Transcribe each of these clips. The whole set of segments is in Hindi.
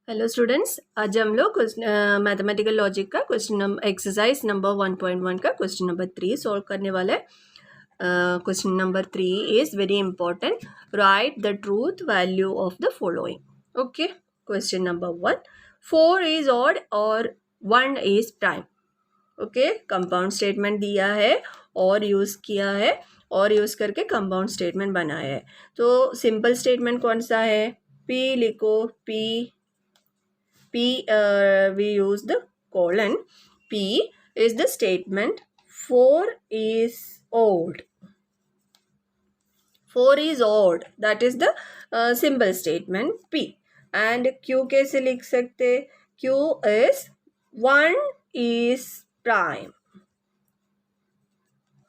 हेलो स्टूडेंट्स, आज हम लोग मैथमेटिकल लॉजिक का क्वेश्चन एक्सरसाइज नंबर 1.1 का क्वेश्चन नंबर 3 सॉल्व करने वाले हैं। Question number 3 is very important. Right the truth value of the following. Okay, question number 1, 4 is odd और 1 is prime. Okay, compound statement दिया है और यूज किया है और यूज करके कंपाउंड स्टेटमेंट बनाया है। तो सिंपल स्टेटमेंट कौन सा है? पी लिखो। P, we use the colon. P is the statement 4 is odd. 4 is odd. That is the simple statement P. And Q कैसे लिख सकते? Q is 1 is prime.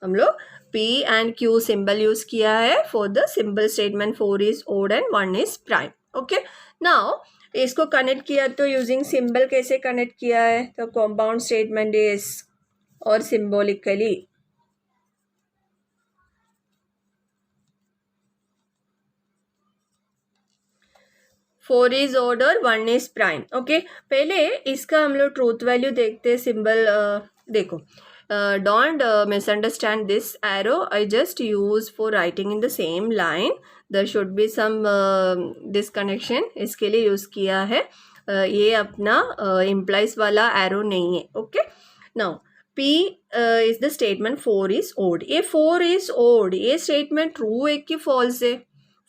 हम लोग P and Q symbol use किया है for the simple statement 4 is odd and 1 is prime. Okay. Now इसको कनेक्ट किया तो यूजिंग सिंबल कैसे कनेक्ट किया है? तो कंपाउंड स्टेटमेंट इज और सिंबॉलिकली फोर इज ऑड और 1 इज प्राइम। ओके, पहले इसका हम लोग ट्रूथ वैल्यू देखते हैं। सिंबल देखो, don't misunderstand this arrow, I just use for writing in the same line. There should be some disconnection, इसके लिए यूज किया है। ये अपना इम्प्लाइज वाला एरो नहीं है। Okay, now P is the statement 4 is odd. ये 4 इज ओड, ये स्टेटमेंट ट्रू है कि फॉल्स है?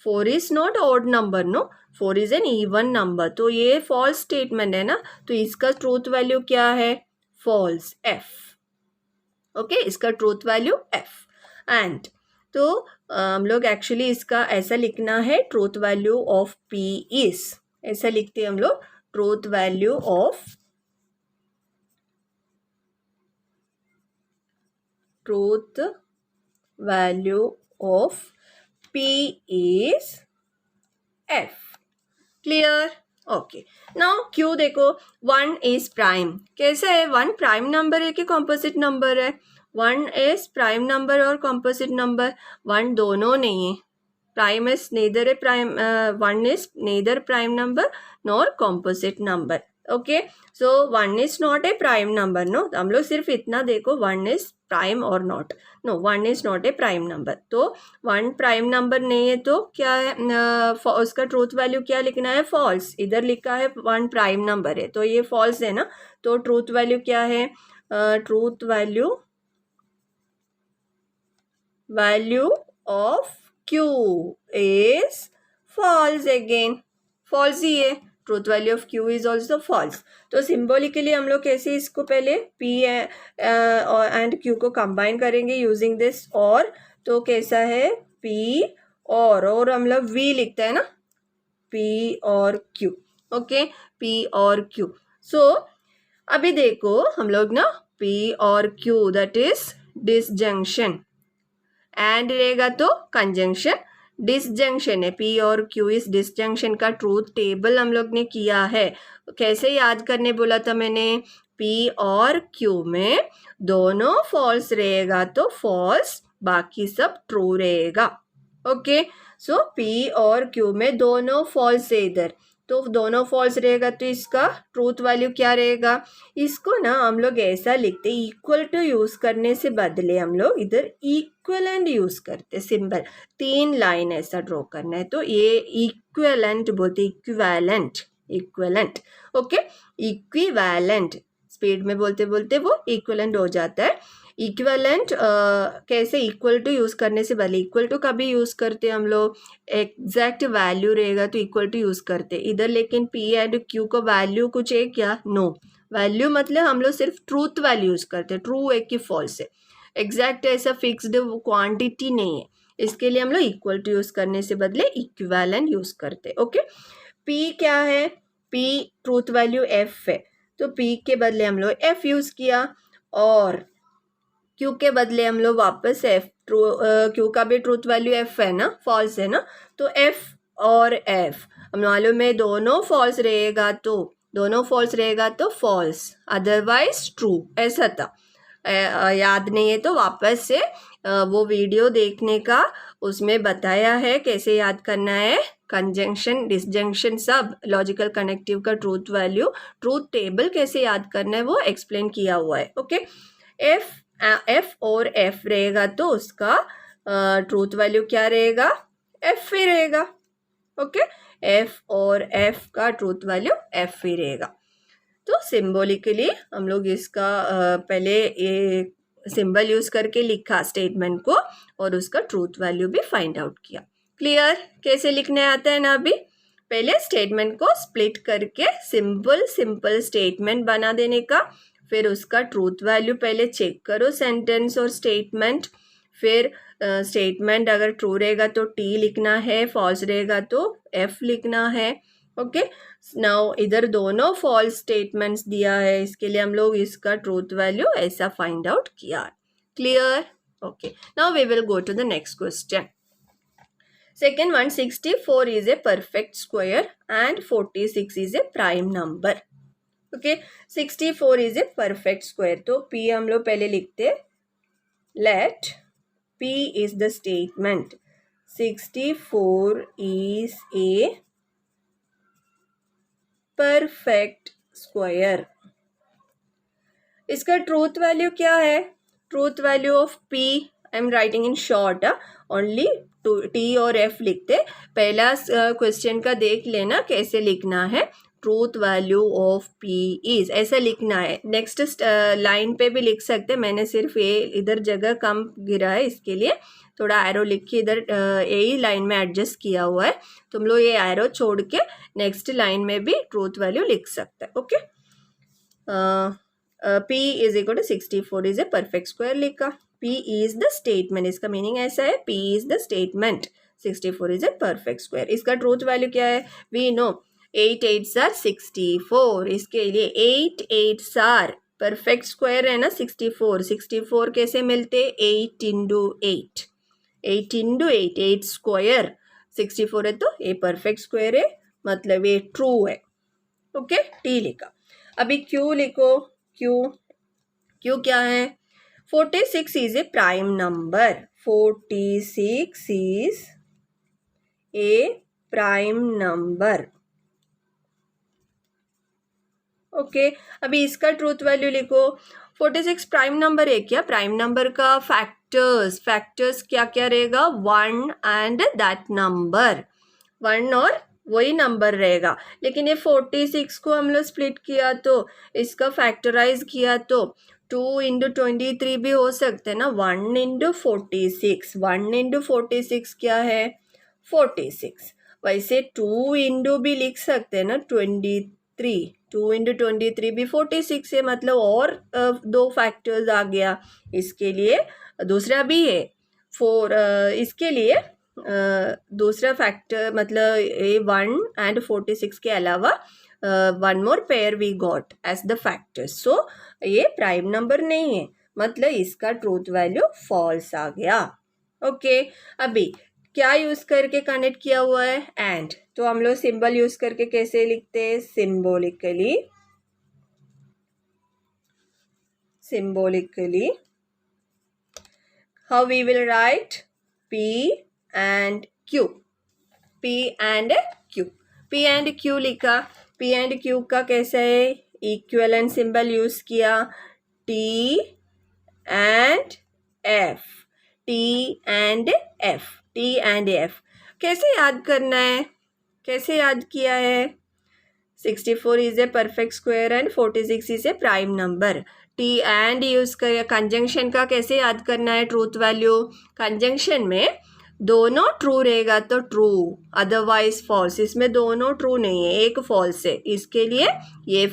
4 is not odd number, no, 4 is an even number, तो ये फॉल्स स्टेटमेंट है ना। तो इसका ट्रूथ वैल्यू क्या है? False, F। ओके, इसका ट्रूथ वैल्यू F। एंड तो हम लोग एक्चुअली इसका ऐसा लिखना है, truth value of P is, ऐसा लिखते हैं हम लोग, truth value of P is F। Clear? Okay, now Q देखो, 1 इज प्राइम। कैसा है? 1 प्राइम नंबर है कि कॉम्पोजिट नंबर है? 1 इज प्राइम नंबर और कॉम्पोजिट नंबर, 1 दोनों नहीं है। Prime is neither a prime, 1 is neither prime number nor composite number. Okay, so 1 is not a prime number, no. हम लोग सिर्फ इतना देखो, 1 इज प्राइम और not, no, 1 is not a prime number. तो 1 प्राइम नंबर नहीं है तो क्या है? उसका ट्रूथ वैल्यू क्या लिखना है? फॉल्स। इधर लिखा है 1 प्राइम नंबर है, तो ये फॉल्स है ना। तो ट्रूथ वैल्यू क्या है? Truth value of Q is false again, false ही है। Truth value of Q is also false। तो सिंबॉलिकली हम लोग कैसे इसको पहले P एंड Q को कंबाइन करेंगे यूजिंग दिस और। तो कैसा है? P और हम लोग V लिखते हैं ना, P और Q। ओके, P और Q। सो अभी देखो हम लोग ना, P और Q that is disjunction, and रहेगा तो कंजंक्शन। डिसजंक्शन है, P और Q इस डिसजंक्शन का ट्रूथ टेबल हम लोग ने किया है। कैसे याद करने बोला था मैंने? P और Q में दोनों फॉल्स रहेगा तो फॉल्स, बाकी सब ट्रू रहेगा। ओके, सो P और Q में दोनों फॉल्स है इधर, तो दोनों फॉल्स रहेगा तो इसका ट्रूथ वैल्यू क्या रहेगा? इसको ना हम लोग ऐसा लिखते, इक्वल टू यूज करने से बदले हम लोग इधर इक्विवेलेंट यूज करते। सिंबल 3 लाइन ऐसा ड्रॉ करना है, तो ये इक्विवेलेंट बोलते, इक्विवेलेंट। ओके, इक्विवेलेंट स्पीड में बोलते बोलते वो इक्विवेलेंट हो जाता है। इक्विवेलेंट कैसे? इक्वल टू यूज करने से पहले, इक्वल टू कभी यूज करते हम लोग, एग्जैक्ट वैल्यू रहेगा तो इक्वल टू यूज करते इधर। लेकिन P एंड Q को वैल्यू कुछ है क्या? नो, वैल्यू मतलब हम लोग सिर्फ ट्रूथ वैल्यू यूज करते, ट्रू है कि फॉल्स है। एग्जैक्ट ऐसा फिक्स्ड क्वांटिटी नहीं है, इसके लिए हम लोग इक्वल टू यूज करने से बदले इक्विवेलेंट यूज करते। ओके, P क्या है? P ट्रूथ वैल्यू F है, तो P के बदले हम लोग F यूज किया और Q के बदले हम लोग वापस F। Q का भी ट्रूथ वैल्यू F है ना, फॉल्स है ना, तो F और F हम मालूम है दोनों फॉल्स रहेगा तो फॉल्स, अदरवाइज ट्रू, ऐसा था। याद नहीं है तो वापस से वो वीडियो देखने का, उसमें बताया है कैसे याद करना है। कंजंक्शन, डिसजंक्शन सब, लॉजिकल कनेक्टिव का ट्रूथ वैल्यू, ट्रूथ टेबल कैसे याद करना है वो एक्सप्लेन किया हुआ है. ओके, एफ और एफ रहेगा तो उसका ट्रूथ वैल्यू क्या रहेगा, एफ ही रहेगा. ओके, एफ और एफ का ट्रूथ वैल्यू एफ ही रहेगा. तो सिंबॉलिकली हम लोग इसका पहले ये सिंबल यूज करके लिखा स्टेटमेंट को और उसका ट्रूथ वैल्यू भी फाइंड आउट किया. क्लियर? कैसे लिखने आता है ना. अभी पहले स्टेटमेंट को स्प्लिट करके सिंपल स्टेटमेंट बना देने का, फिर उसका ट्रूथ वैल्यू पहले चेक करो सेंटेंस और स्टेटमेंट, फिर स्टेटमेंट अगर ट्रू रहेगा तो टी लिखना है, फॉल्स रहेगा तो एफ लिखना है. ओके, नाउ इधर दोनों फॉल्स स्टेटमेंट्स दिया है, इसके लिए हम लोग इसका ट्रूथ वैल्यू ऐसा फाइंड आउट किया. Clear? Okay, now we will go to the next question. Second one, 64 is a perfect square and 46 is a prime number. Okay, 64 is a perfect square. तो P हम लोग पहले लिखते, let P is the statement. 64 is a perfect square. इसका ट्रूथ वैल्यू क्या है? Truth value of P I am writing in short, only T और एफ लिखते. पहला क्वेश्चन का देख लेना कैसे लिखना है. Truth value of P is ऐसा लिखना है. नेक्स्ट लाइन पे भी लिख सकते, मैंने सिर्फ ये इधर जगह कम गिरा है इसके लिए थोड़ा एरो लिख के इधर यही लाइन में एडजस्ट किया हुआ है. तुम लोग ये एरो छोड़ के नेक्स्ट लाइन में भी ट्रूथ वैल्यू लिख सकते हैं. Okay, P is equal to 64 is a perfect square लिखा. P is the statement, इसका मीनिंग ऐसा है, P is the statement. 64 is a perfect square. इसका ट्रूथ वैल्यू क्या है? We know 8 8s are 64. इसके लिए 8 8s are परफेक्ट स्क्वायर है ना 64. 64 कैसे मिलते? 8 into 8. 8 into 8, 8 स्क्वायर 64 है तो ये परफेक्ट स्क्वायर है, मतलब ये ट्रू है. ओके, टी लिखा. अभी क्यू लिखो. क्यू क्या है? 46 is a prime number. 46 is a prime number. Okay, अभी इसका ट्रूथ वैल्यू लिखो. 46 प्राइम नंबर है क्या? प्राइम नंबर का फैक्टर्स क्या क्या रहेगा? 1 एंड दैट नंबर, 1 और वही नंबर रहेगा. लेकिन ये 46 को हम लोग स्प्लिट किया तो इसका फैक्टराइज किया तो 2 into 23 भी हो सकते हैं ना. 1 into 46, 1 into 46 क्या है? 46. वैसे 2 into भी लिख सकते हैं ना 23. 2 into 23 भी 46 है, मतलब और दो फैक्टर्स आ गया. इसके लिए दूसरा भी है 4. इसके लिए दूसरा फैक्टर मतलब ये 1 and 46 के अलावा one more pair we got as the factor. So ये प्राइम नंबर नहीं है, मतलब इसका ट्रूथ वैल्यू फॉल्स आ गया. ओके, अभी क्या यूज करके कनेक्ट किया हुआ है? एंड. तो हम लोग सिंबल यूज करके कैसे लिखते हैं? Symbolically how we will write? P and Q. P and Q. P and Q लिखा. P and Q का कैसा है? इक्विवेलेंट सिंबल यूज किया. T and F. T and F. T and F. कैसे याद करना है? कैसे याद किया है? 64 is a perfect square and 46 is a prime number. T and use कर. कंजंक्शन का कैसे याद करना है ट्रूथ वैल्यू? कंजंक्शन में दोनों ट्रू रहेगा तो ट्रू, अदरवाइज फॉल्स. इसमें दोनों ट्रू नहीं है, एक फॉल्स है, इसके लिए ये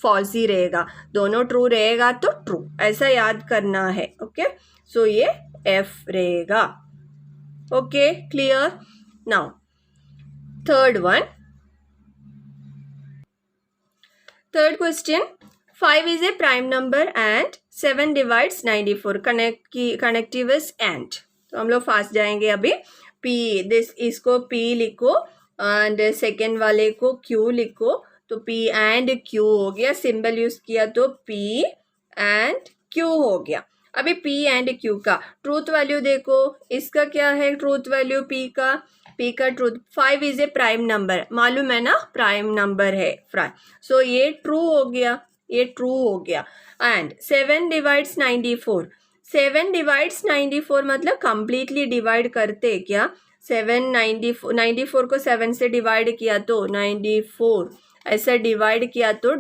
फॉल्स ही रहेगा. दोनों ट्रू रहेगा तो ट्रू, ऐसा याद करना है. ओके, सो ये एफ रहेगा. Okay, clear? Now third question. 5 is a prime number and 7 divides 94. Connective is and. तो हम लोग फास्ट जाएंगे अभी. P, इसको P लिखो एंड सेकेंड वाले को Q लिखो. तो P एंड Q हो गया. सिंबल यूज किया तो P एंड Q हो गया. अभी P एंड Q का ट्रूथ वैल्यू देखो. इसका क्या है ट्रूथ वैल्यू P का? P का truth 5 is a prime number, मालूम है ना, प्राइम नंबर है प्राइम, सो ये ट्रू हो गया, ये ट्रू हो गया. एंड 7 डिवाइड्स 94, 7 डिवाइड्स 94 मतलब कंप्लीटली डिवाइड करते क्या, 94 को 7 से डिवाइड किया तो 94 ऐसा डिवाइड किया तो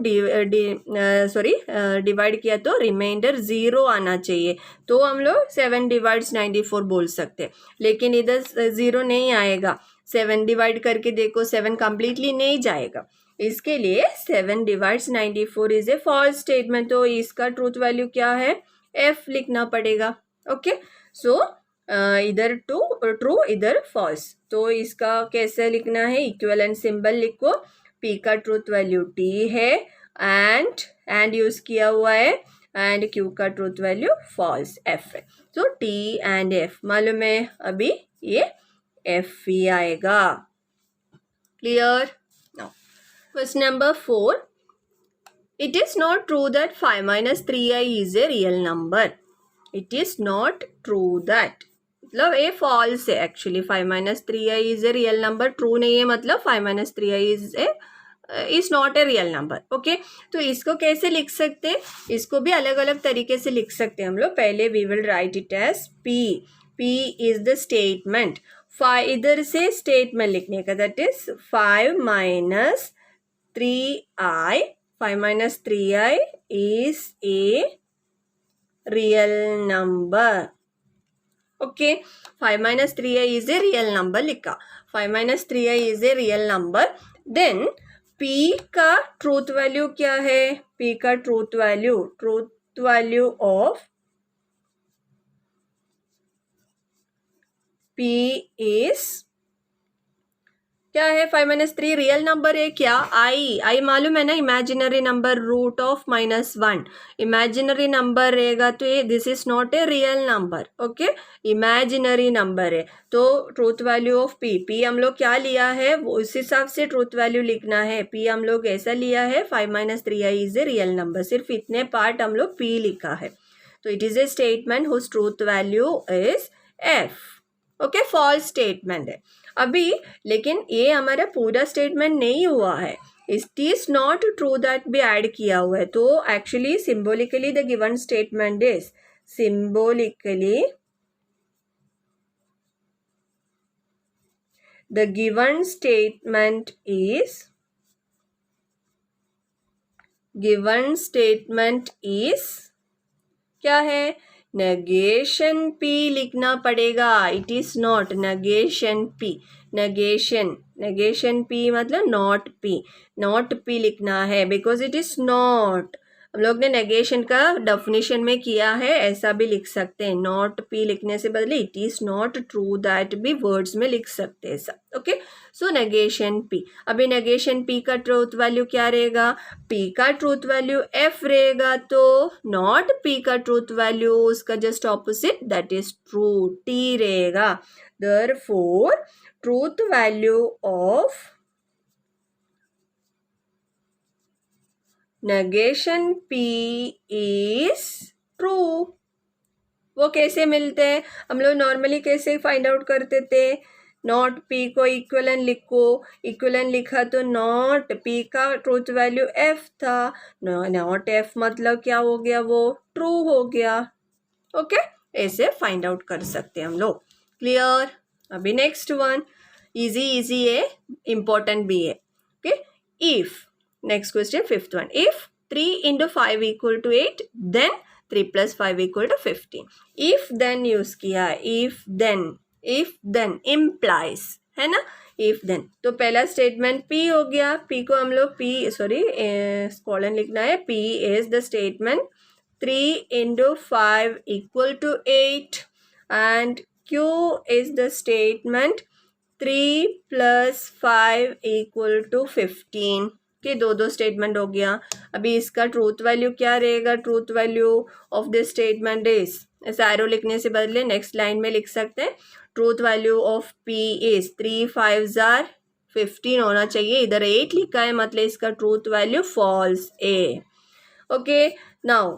डिवाइड किया तो रिमाइंडर 0 आना चाहिए, तो हम लोग 7 डिवाइड्स 94 बोल सकते. लेकिन इधर 0 नहीं आएगा, 7 डिवाइड करके देखो 7 कंप्लीटली नहीं जाएगा, इसके लिए 7 divides 94 is a false statement. तो इसका ट्रूथ वैल्यू क्या है, F लिखना पड़ेगा. ओके, सो इधर ट्रू इधर फॉल्स, तो इसका कैसे लिखना है, इक्विवेलेंट सिंबल लिखो. P का ट्रूथ वैल्यू T है एंड यूज किया हुआ है, एंड Q का ट्रूथ वैल्यू फॉल्स F है. तो T एंड F मालूम है, अभी ये F ही आएगा. Clear. Now question number 4. It is not true that 5 minus 3i is a real number. It is not true that, मतलब ये फॉल्स है actually. 5 minus 3i is a real number, true नहीं है, मतलब 5 minus 3i is not a real number. Okay, तो इसको कैसे लिख सकते हैं, इसको भी अलग अलग तरीके से लिख सकते हैं हम लोग. पहले we will write it as P is the statement. इधर से स्टेटमेंट लिखने का, that is 5 minus 3i, 5 minus 3i is a real number. Okay, 5 minus 3i is a real number लिखा. 5 minus 3i is a real number. Then P का ट्रूथ वैल्यू क्या है, P का truth value of P is क्या है, 5 minus 3 रियल नंबर है क्या, आई मालूम है ना, imaginary number root of -1, imaginary number रहेगा तो ये this is not a real number. Okay, imaginary number है, तो ट्रूथ वैल्यू ऑफ P हम लोग क्या लिया है, वो उस हिसाब से ट्रूथ वैल्यू लिखना है. P हम लोग ऐसा लिया है, 5 minus 3i is a real number, सिर्फ इतने पार्ट हम लोग P लिखा है. तो it is a statement whose truth value is F. Okay, false statement है अभी, लेकिन ये हमारा पूरा स्टेटमेंट नहीं हुआ है. It is not true that भी ऐड किया हुआ है, तो actually symbolically the given statement is, symbolically the given statement is क्या है, negation P लिखना पड़ेगा. It is not negation P मतलब नॉट P लिखना है, बिकॉज इट इज नॉट. हम लोग ने नेगेशन का डेफिनेशन में किया है, ऐसा भी लिख सकते हैं. नॉट P लिखने से बदले it is not true that भी वर्ड्स में लिख सकते हैं सब. ओके, सो नेगेशन P. अभी नेगेशन P का ट्रूथ वैल्यू क्या रहेगा, P का ट्रूथ वैल्यू F रहेगा, तो नॉट P का ट्रूथ वैल्यू उसका just opposite, that is true, T रहेगा. Therefore truth value of negation P is true. वो कैसे मिलते हैं, हम लोग नॉर्मली कैसे फाइंड आउट करते थे, नॉट P को इक्विवेलेंट लिखो, इक्विवेलेंट लिखा तो नॉट P का ट्रूथ वैल्यू F था, नॉट F मतलब क्या हो गया, वो ट्रू हो गया. ओके, ऐसे फाइंड आउट कर सकते हैं हम लोग. क्लियर. अभी नेक्स्ट वन इजी है, इम्पोर्टेंट भी है. Okay, if next question, fifth one. If 3 into 5 equal to 8, then 3 plus 5 equal to 15. If then use किया, if then implies, है ना, if then. तो पहला स्टेटमेंट P हो गया. P को हम लोग कॉलन लिखना है. P is the statement 3 into 5 equal to 8 and Q is the statement 3 plus 5 equal to 15. कि दो स्टेटमेंट हो गया. अभी इसका ट्रूथ वैल्यू क्या रहेगा, truth value of this statement is, ऐसे एरो लिखने से बदले नेक्स्ट लाइन में लिख सकते हैं. Truth value of P is 3 5 are 15 होना चाहिए, इधर 8 लिखा है, मतलब इसका ट्रूथ वैल्यू फॉल्स है. Okay, now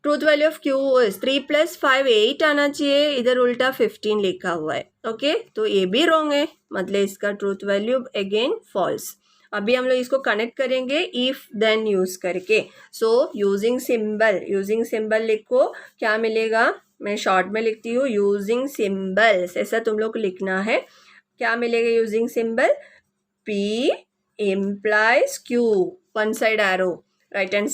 truth value of Q is 3 plus 5 8 आना चाहिए, इधर उल्टा 15 लिखा हुआ है. ओके, तो ये भी रॉन्ग है, मतलब इसका ट्रूथ वैल्यू अगेन फॉल्स। अभी हम लोग इसको कनेक्ट करेंगे इफ देन यूज करके। सो यूजिंग सिंबल लिखो, क्या मिलेगा, मैं शॉर्ट में लिखती हूँ, यूजिंग सिंबल्स, ऐसा तुम लोग को लिखना है। क्या मिलेगा using symbol, P implies Q, one side arrow, right and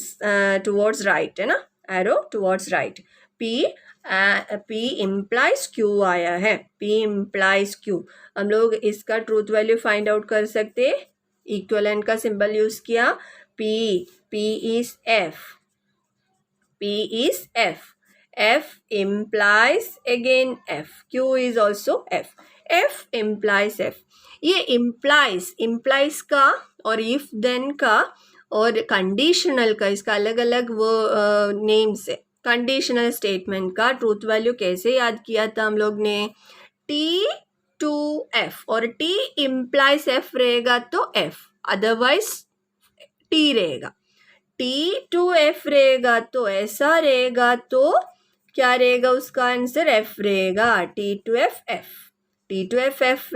towards right है ना, arrow towards right. P implies Q आया है, P implies Q। हम लोग इसका ट्रूथ वैल्यू फाइंड आउट कर सकते हैं, इक्विवेलेंट का सिंबल यूज किया, P is F, P is F, F implies again F, Q is also F, F implies F। ये implies का और if then का और कंडीशनल का, इसका अलग अलग वो नेम्स है। कंडीशनल स्टेटमेंट का ट्रूथ वैल्यू कैसे याद किया था हम लोग ने, T to F, और T implies F रहेगा तो F, अदरवाइज T रहेगा। T to F रहेगा तो ऐसा रहेगा तो क्या रहेगा, उसका आंसर F रहेगा, T to F F, T to F F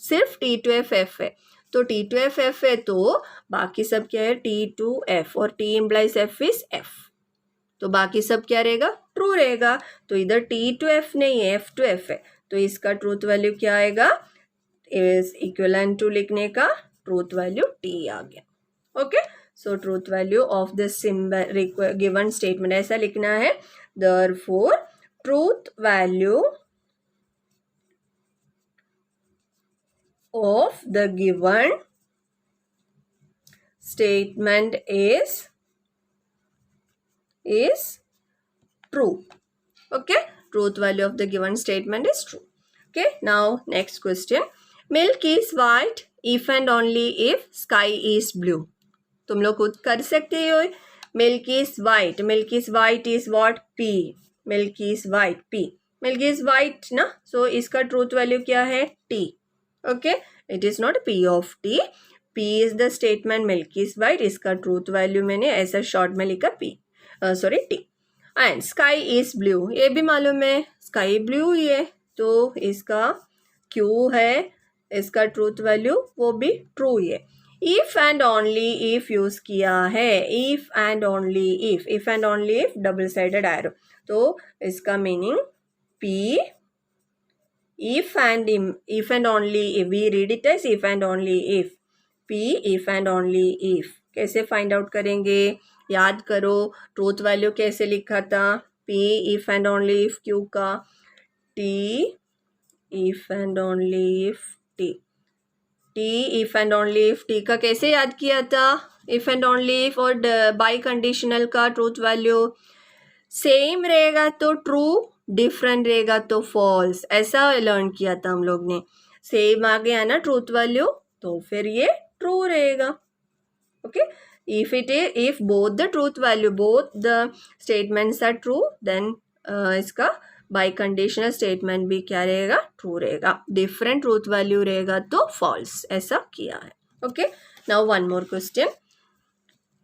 सिर्फ T to F F है, तो T to F F है तो बाकी सब क्या है, T to F, और T implies F is F, तो बाकी सब क्या रहेगा, ट्रू रहेगा। तो इधर T to F नहीं है, F to F है, तो इसका ट्रूथ वैल्यू क्या आएगा, इज इक्विवेलेंट टू लिखने का ट्रूथ वैल्यू T आ गया। Okay, so truth value of this symbol given statement ऐसा लिखना है, therefore truth value of the given statement is true. Okay, truth value of the given statement is true. Okay, now next question, milk is white if and only if sky is blue। तुम लोग खुद कर सकते हो, milk is white is what, P, milk is white ना, so इसका ट्रूथ वैल्यू क्या है, T। Okay, it is not P of T, P is the statement milk is white, इसका ट्रूथ वैल्यू मैंने ऐसा शॉर्ट में लिखा P, T। And sky is blue, ये भी मालूम है sky blue ही है, तो इसका Q है, इसका ट्रूथ वैल्यू वो भी ट्रू ही है। If and only if use किया है, if and only if double sided arrow, तो इसका meaning P if and only if, we read it as if and only if, P if and only if। कैसे फाइंड आउट करेंगे, याद करो ट्रूथ वैल्यू कैसे लिखा था, P if and only if Q का, T if and only if T, T if and only if T का कैसे याद किया था, if and only if और बाई कंडीशनल का ट्रूथ वैल्यू सेम रहेगा तो ट्रू, डिफरेंट रहेगा तो फॉल्स, ऐसा लर्न किया था हम लोग ने। सेम आ गया ना ट्रूथ वैल्यू तो फिर ये ट्रू रहेगा। Okay, if both the truth value, both the statements are true, then इसका बाई कंडीशनल स्टेटमेंट भी क्या रहेगा, ट्रू रहेगा। डिफरेंट ट्रूथ वैल्यू रहेगा तो फॉल्स, ऐसा किया है। Okay, now one more question,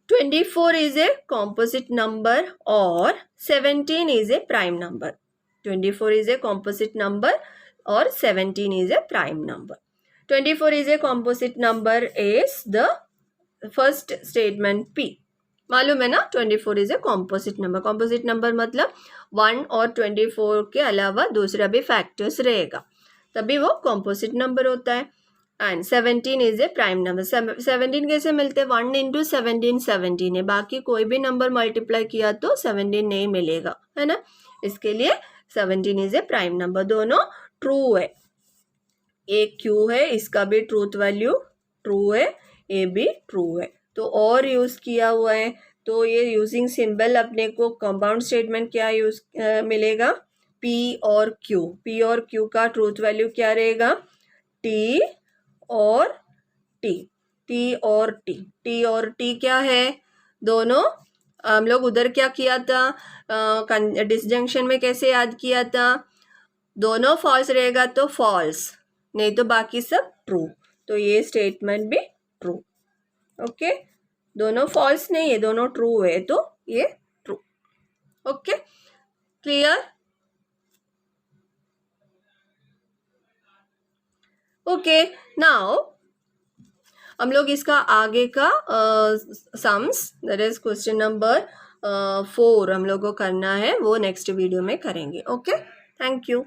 24 is a composite number or 17 is a prime number। 24 is a composite number or 17 is a prime number। 24 is a composite number is the first statement P, मालूम है ना, 24 is a composite number। composite number मतलब 1 और 24 के अलावा दूसरा भी फैक्टर्स रहेगा, तभी वो composite number होता है। And 17 is a prime number. 17 कैसे मिलते हैं, 1 इंटू 17 17 है, बाकी कोई भी नंबर मल्टीप्लाई किया तो 17 नहीं मिलेगा, है ना, इसके लिए 17 इज ए प्राइम नंबर। दोनों ट्रू है, एक क्यू है, इसका भी ट्रूथ वैल्यू ट्रू है, ये भी ट्रू है, तो और यूज किया हुआ है, तो ये यूजिंग सिंबल अपने को कंपाउंड स्टेटमेंट क्या यूज मिलेगा, P और Q का ट्रूथ वैल्यू क्या रहेगा, T और T और T क्या है, दोनों हम लोग उधर क्या किया था, डिसजंक्शन में कैसे याद किया था, दोनों फॉल्स रहेगा तो फॉल्स, नहीं तो बाकी सब ट्रू, तो ये स्टेटमेंट भी ट्रू। ओके, दोनों फॉल्स नहीं है, दोनों ट्रू है, तो ये true. Okay, clear. Okay, now हम लोग इसका आगे का sums, that is question number 4 हम लोग को करना है, वो नेक्स्ट वीडियो में करेंगे. Okay, thank you.